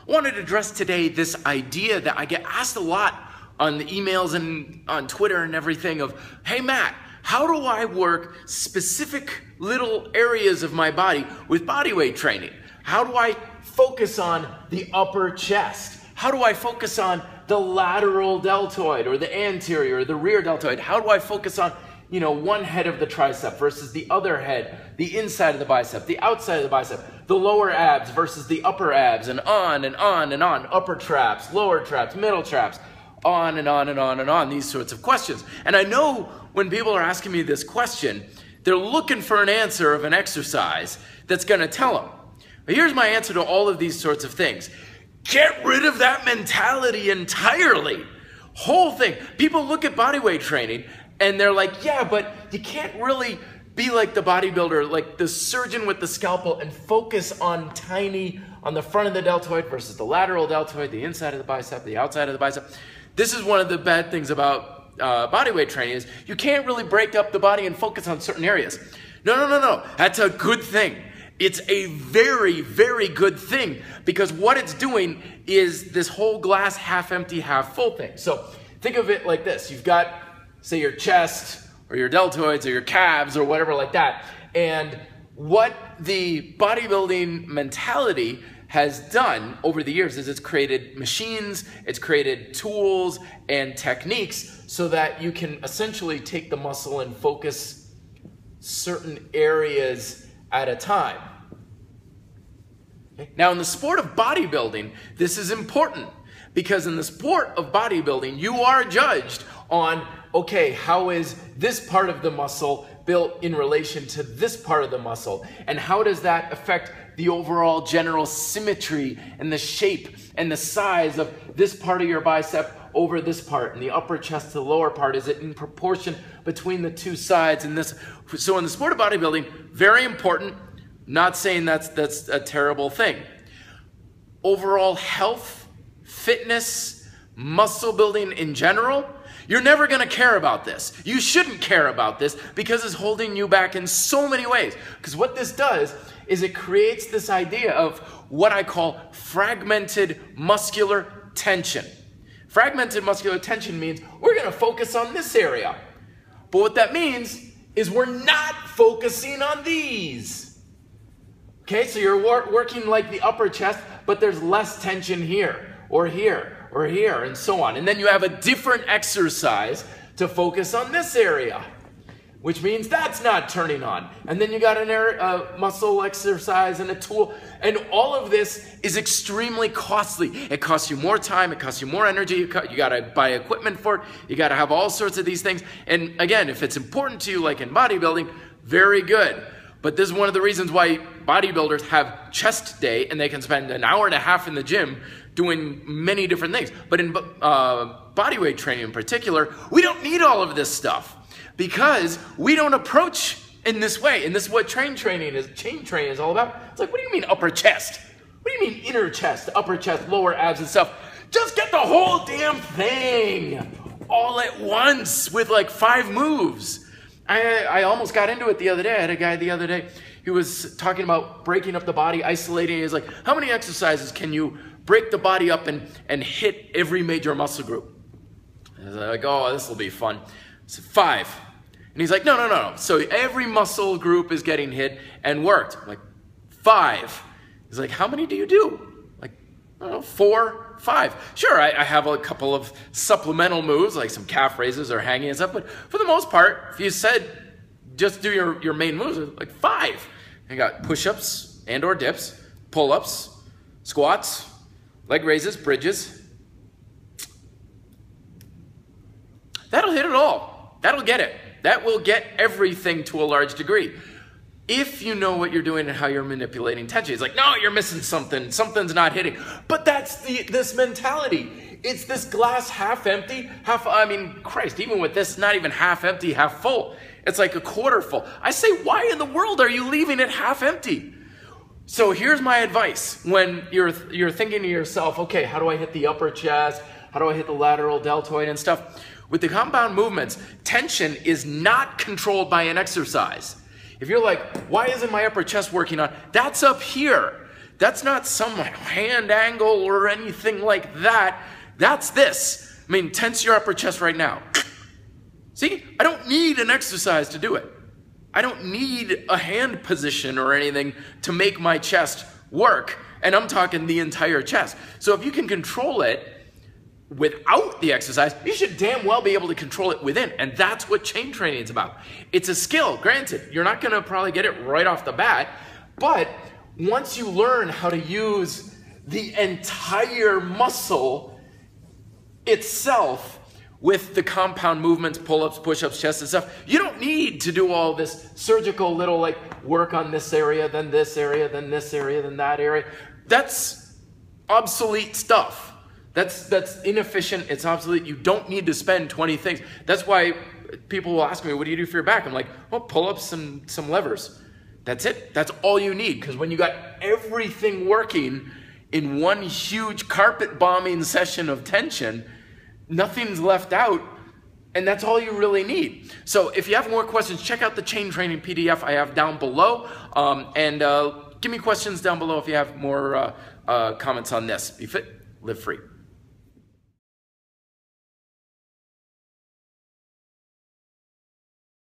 I wanted to address today this idea that I get asked a lot on the emails and on Twitter and everything of, hey Matt, how do I work specific little areas of my body with body weight training? How do I focus on the upper chest? How do I focus on the lateral deltoid or the anterior or the rear deltoid? How do I focus on, one head of the tricep versus the other head, the inside of the bicep, the outside of the bicep, the lower abs versus the upper abs, and on and on and on, upper traps, lower traps, middle traps, on and on and on and on, these sorts of questions. And I know when people are asking me this question, they're looking for an answer of an exercise that's going to tell them. But here's my answer to all of these sorts of things. Get rid of that mentality entirely. Whole thing. People look at body weight training and they're like, yeah, but you can't really be like the bodybuilder, like the surgeon with the scalpel, and focus on the front of the deltoid versus the lateral deltoid, the inside of the bicep, the outside of the bicep. This is one of the bad things about body weight training is you can't really break up the body and focus on certain areas. No. That's a good thing. It's a very, very good thing because what it's doing is this whole glass half empty, half full thing. So think of it like this. You've got, say, your chest or your deltoids or your calves or whatever like that. And what the bodybuilding mentality has done over the years is it's created machines, it's created tools and techniques so that you can essentially take the muscle and focus certain areas at a time. Okay? Now in the sport of bodybuilding, this is important because in the sport of bodybuilding, you are judged on, okay, how is this part of the muscle built in relation to this part of the muscle? And how does that affect the overall general symmetry and the shape and the size of this part of your bicep over this part, and the upper chest to the lower part? Is it in proportion between the two sides? And this, so in the sport of bodybuilding, very important. Not saying that's a terrible thing. Overall health, fitness, muscle building in general, you're never going to care about this. You shouldn't care about this because it's holding you back in so many ways. Because what this does is it creates this idea of what I call fragmented muscular tension. Fragmented muscular tension means we're going to focus on this area. But what that means is we're not focusing on these. Okay, so you're working like the upper chest, but there's less tension here, or here, or here, and so on. And then you have a different exercise to focus on this area, which means that's not turning on. And then you got a muscle exercise and a tool, and all of this is extremely costly. It costs you more time, it costs you more energy, you got to buy equipment for it, you got to have all sorts of these things. And again, if it's important to you, like in bodybuilding, very good. But this is one of the reasons why bodybuilders have chest day and they can spend an hour and a half in the gym doing many different things. But in bodyweight training in particular, we don't need all of this stuff because we don't approach in this way. And this is what chain training is all about. It's like, what do you mean upper chest? What do you mean inner chest, upper chest, lower abs and stuff? Just get the whole damn thing all at once with like 5 moves. I almost got into it the other day. I had a guy the other day who was talking about breaking up the body, isolating. He's like, how many exercises can you break the body up and hit every major muscle group? I was like, oh, this will be fun. I said, 5. And he's like, no. So every muscle group is getting hit and worked. I'm like, 5. He's like, how many do you do? Like, I don't know, 4, 5. Sure, I have a couple of supplemental moves, like some calf raises or hanging and stuff, but for the most part, if you said just do your main moves, like 5. You got push-ups and or dips, pull-ups, squats, leg raises, bridges. That'll hit it all. That'll get it. That will get everything to a large degree. If you know what you're doing and how you're manipulating tension. It's like, no, you're missing something. Something's not hitting. But that's this mentality. It's this glass half empty, Christ, even with this, not even half empty, half full. It's like a quarter full. I say, why in the world are you leaving it half empty? So here's my advice. When you're thinking to yourself, okay, how do I hit the upper chest? How do I hit the lateral deltoid and stuff? With the compound movements, tension is not controlled by an exercise. If you're like, why isn't my upper chest working on? That's up here. That's not some hand angle or anything like that. That's this. I mean, tense your upper chest right now. See, I don't need an exercise to do it. I don't need a hand position or anything to make my chest work. And I'm talking the entire chest. So if you can control it without the exercise, you should damn well be able to control it within. And that's what chain training is about. It's a skill, granted. You're not going to probably get it right off the bat. But once you learn how to use the entire muscle itself with the compound movements, pull-ups, push-ups, chest and stuff, you don't need to do all this surgical little like work on this area, then this area, then this area, then that area. That's obsolete stuff. That's inefficient. It's obsolete. You don't need to spend 20 things. That's why people will ask me, what do you do for your back? I'm like, well, pull-ups and some levers. That's it. That's all you need. Because when you got everything working in one huge carpet bombing session of tension, nothing's left out, and that's all you really need. So if you have more questions, check out the chain training PDF I have down below, and give me questions down below if you have more comments on this. Be fit, live free.